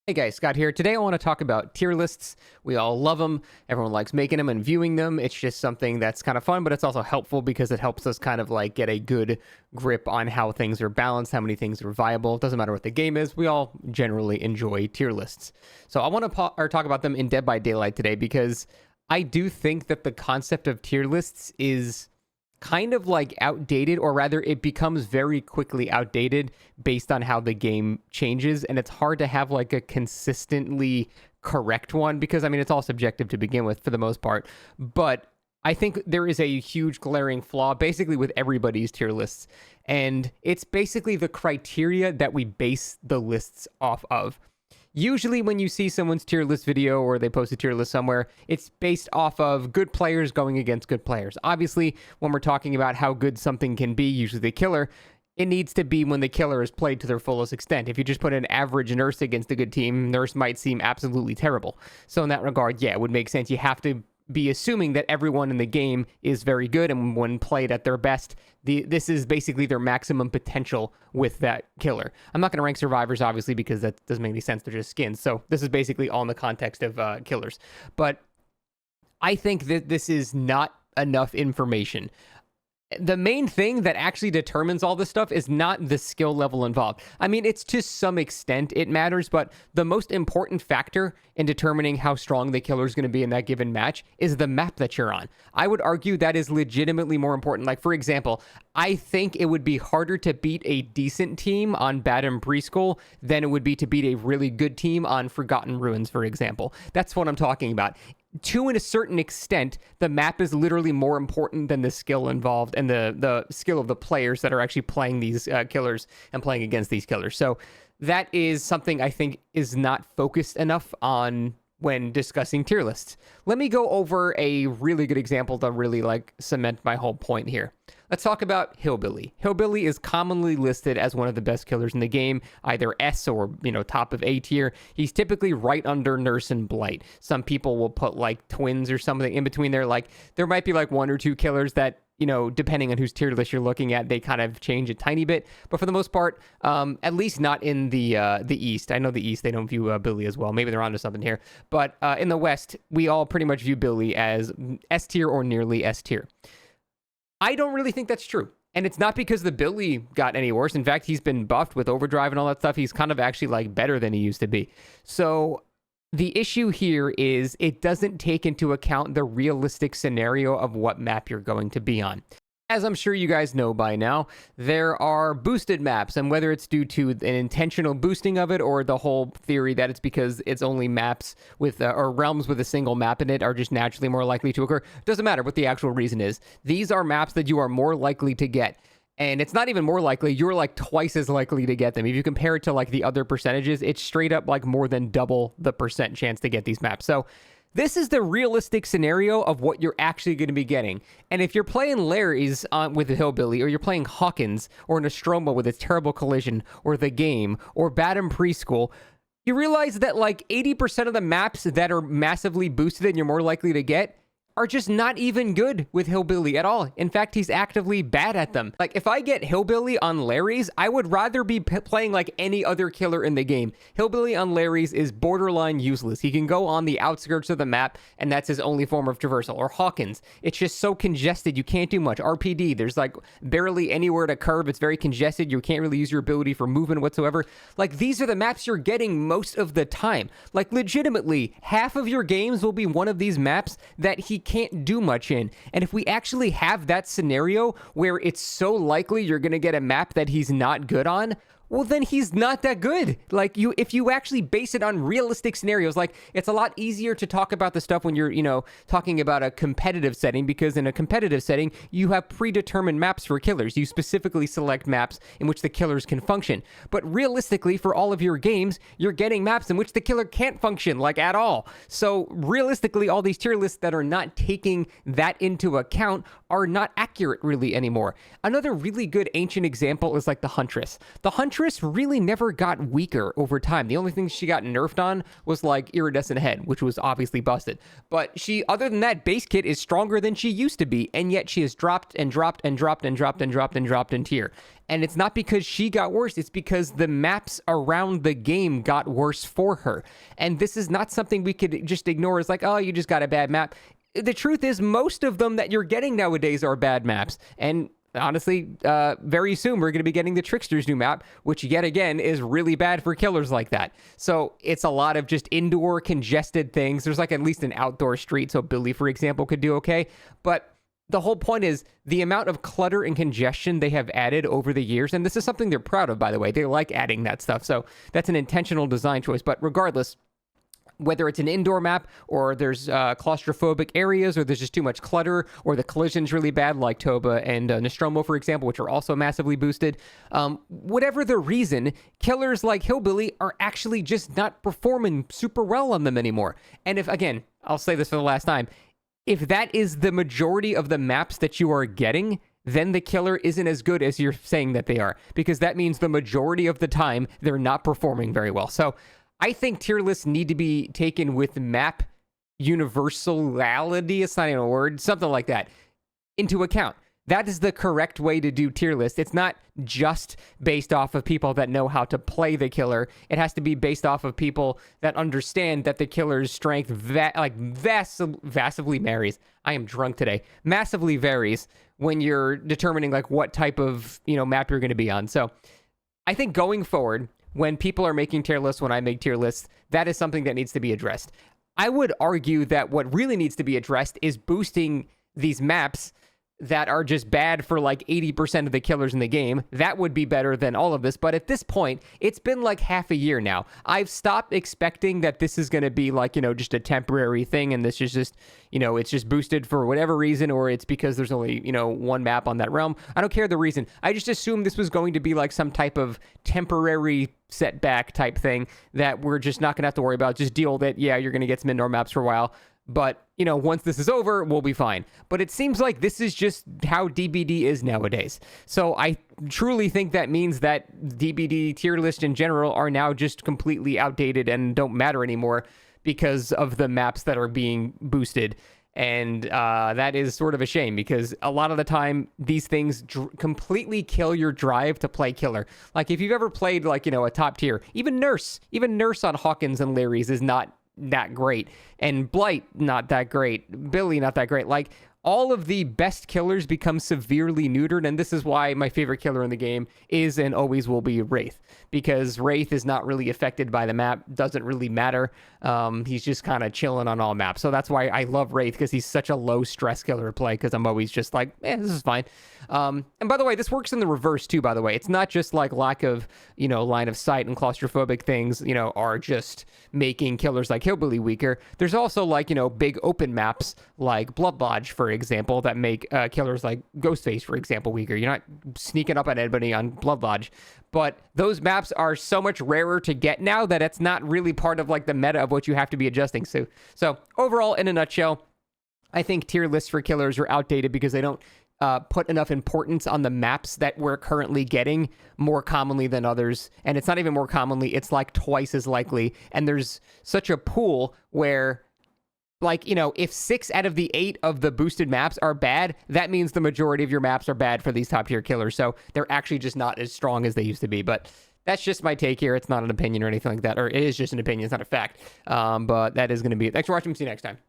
Hey guys, Scott here. Today I want to talk about tier lists. We all love them. Everyone likes making them and viewing them. It's just something that's kind of fun, but it's also helpful because it helps us kind of like get a good grip on how things are balanced, how many things are viable. It doesn't matter what the game is. We all generally enjoy tier lists. So I want to talk about them in Dead by Daylight today because I do think that the concept of tier lists is kind of like outdated, or rather it becomes very quickly outdated based on how the game changes, and it's hard to have like a consistently correct one because I mean it's all subjective to begin with for the most part. But I think there is a huge glaring flaw basically with everybody's tier lists, and it's basically the criteria that we base the lists off of. Usually when you see someone's tier list video or they post a tier list somewhere, it's based off of good players going against good players. Obviously, when we're talking about how good something can be, usually the killer, it needs to be when the killer is played to their fullest extent. If you just put an average nurse against a good team, nurse might seem absolutely terrible. So in that regard, yeah, it would make sense. You have to be assuming that everyone in the game is very good, and when played at their best, this is basically their maximum potential with that killer. I'm not going to rank survivors, obviously, because that doesn't make any sense. They're just skins. So this is basically all in the context of killers. But I think that this is not enough information. The main thing that actually determines all this stuff is not the skill level involved. I mean, it's to some extent it matters, but the most important factor in determining how strong the killer is going to be in that given match is the map that you're on. I would argue that is legitimately more important. Like, for example, I think it would be harder to beat a decent team on Bad and Preschool than it would be to beat a really good team on Forgotten Ruins, for example. That's what I'm talking about. To a certain extent, the map is literally more important than the skill involved and the skill of the players that are actually playing these killers and playing against these killers. So that is something I think is not focused enough on when discussing tier lists. Let me go over a really good example to really like cement my whole point here. Let's talk about Hillbilly. Hillbilly is commonly listed as one of the best killers in the game, either S or, top of A tier. He's typically right under Nurse and Blight. Some people will put like twins or something in between there. Like there might be like one or two killers that, depending on whose tier list you're looking at, they kind of change a tiny bit. But for the most part, at least not in the East. I know the East, they don't view Billy as well. Maybe they're onto something here. But in the West, we all pretty much view Billy as S tier or nearly S tier. I don't really think that's true. And it's not because the Billy got any worse. In fact, he's been buffed with overdrive and all that stuff. He's kind of actually like better than he used to be. So the issue here is it doesn't take into account the realistic scenario of what map you're going to be on. As I'm sure you guys know by now, there are boosted maps, and whether it's due to an intentional boosting of it or the whole theory that it's because it's only maps with or realms with a single map in it are just naturally more likely to occur, doesn't matter what the actual reason is. These are maps that you are more likely to get. And it's not even more likely, you're like twice as likely to get them. If you compare it to like the other percentages, it's straight up like more than double the percent chance to get these maps. So this is the realistic scenario of what you're actually going to be getting. And if you're playing Larry's with a Hillbilly, or you're playing Hawkins, or Nostromo with its terrible collision, or The Game, or Bad and Preschool, you realize that like 80% of the maps that are massively boosted and you're more likely to get are just not even good with Hillbilly at all. In fact, he's actively bad at them. Like, if I get Hillbilly on Larry's, I would rather be playing like any other killer in the game. Hillbilly on Larry's is borderline useless. He can go on the outskirts of the map, and that's his only form of traversal. Or Hawkins, it's just so congested, you can't do much. RPD, there's like barely anywhere to curve. It's very congested. You can't really use your ability for movement whatsoever. Like, these are the maps you're getting most of the time. Like, legitimately, half of your games will be one of these maps that he can't do much in. And if we actually have that scenario where it's so likely you're going to get a map that he's not good on, well, then he's not that good. Like, if you actually base it on realistic scenarios, like, it's a lot easier to talk about the stuff when you're, talking about a competitive setting, because in a competitive setting, you have predetermined maps for killers. You specifically select maps in which the killers can function. But realistically, for all of your games, you're getting maps in which the killer can't function, like, at all. So, realistically, all these tier lists that are not taking that into account are not accurate, really, anymore. Another really good ancient example is, like, the Huntress. The Huntress Huntress really never got weaker over time. The only thing she got nerfed on was like Iridescent Head, which was obviously busted. But she, other than that, base kit is stronger than she used to be, and yet she has dropped and dropped and dropped and dropped and dropped and dropped in tier. And it's not because she got worse, it's because the maps around the game got worse for her. And this is not something we could just ignore as like, oh, you just got a bad map. The truth is, most of them that you're getting nowadays are bad maps. And honestly, very soon we're going to be getting the Trickster's new map, which yet again is really bad for killers like that. So it's a lot of just indoor congested things. There's like at least an outdoor street, so Billy, for example, could do okay. But the whole point is the amount of clutter and congestion they have added over the years, and this is something they're proud of, by the way. They like adding that stuff, so that's an intentional design choice. But regardless, whether it's an indoor map or there's claustrophobic areas or there's just too much clutter or the collision's really bad like Toba and Nostromo, for example, which are also massively boosted. Whatever the reason, killers like Hillbilly are actually just not performing super well on them anymore. And if, again, I'll say this for the last time, if that is the majority of the maps that you are getting, then the killer isn't as good as you're saying that they are, because that means the majority of the time they're not performing very well. So I think tier lists need to be taken with map universality, it's not even a word, something like that, into account. That is the correct way to do tier lists. It's not just based off of people that know how to play the killer. It has to be based off of people that understand that the killer's strength vastly varies. I am drunk today. Massively varies when you're determining like what type of map you're going to be on. So I think going forward, when people are making tier lists, when I make tier lists, that is something that needs to be addressed. I would argue that what really needs to be addressed is boosting these maps that are just bad for like 80% of the killers in the game. That would be better than all of this. But at this point, it's been like half a year now. I've stopped expecting that this is going to be like, just a temporary thing. And this is just, it's just boosted for whatever reason, or it's because there's only, one map on that realm. I don't care the reason. I just assumed this was going to be like some type of temporary setback type thing that we're just not going to have to worry about. Just deal with it. Yeah, you're going to get some indoor maps for a while. But, once this is over, we'll be fine. But it seems like this is just how DBD is nowadays. So I truly think that means that DBD tier lists in general are now just completely outdated and don't matter anymore because of the maps that are being boosted. And that is sort of a shame because a lot of the time these things completely kill your drive to play killer. Like if you've ever played like, a top tier, even Nurse on Hawkins and Larry's is not that great, and Blight not that great, Billy not that great. Like all of the best killers become severely neutered, and this is why my favorite killer in the game is and always will be Wraith, because Wraith is not really affected by the map, doesn't really matter. He's just kind of chilling on all maps. So that's why I love Wraith, because he's such a low stress killer to play, because I'm always just like, this is fine. And by the way, this works in the reverse too, by the way. It's not just like lack of, line of sight and claustrophobic things, are just making killers like Hillbilly weaker. There's also like, big open maps like Blood Lodge, for example, that make killers like Ghostface, for example, weaker. You're not sneaking up on anybody on Blood Lodge, but those maps are so much rarer to get now that it's not really part of like the meta of what you have to be adjusting to. So overall, in a nutshell, I think tier lists for killers are outdated because they don't put enough importance on the maps that we're currently getting more commonly than others. And it's not even more commonly, it's like twice as likely. And there's such a pool where, like, if 6 out of the 8 of the boosted maps are bad, that means the majority of your maps are bad for these top tier killers. So they're actually just not as strong as they used to be. But that's just my take here. It's not an opinion or anything like that. Or it is just an opinion. It's not a fact. But that is going to be it. Thanks for watching. See you next time.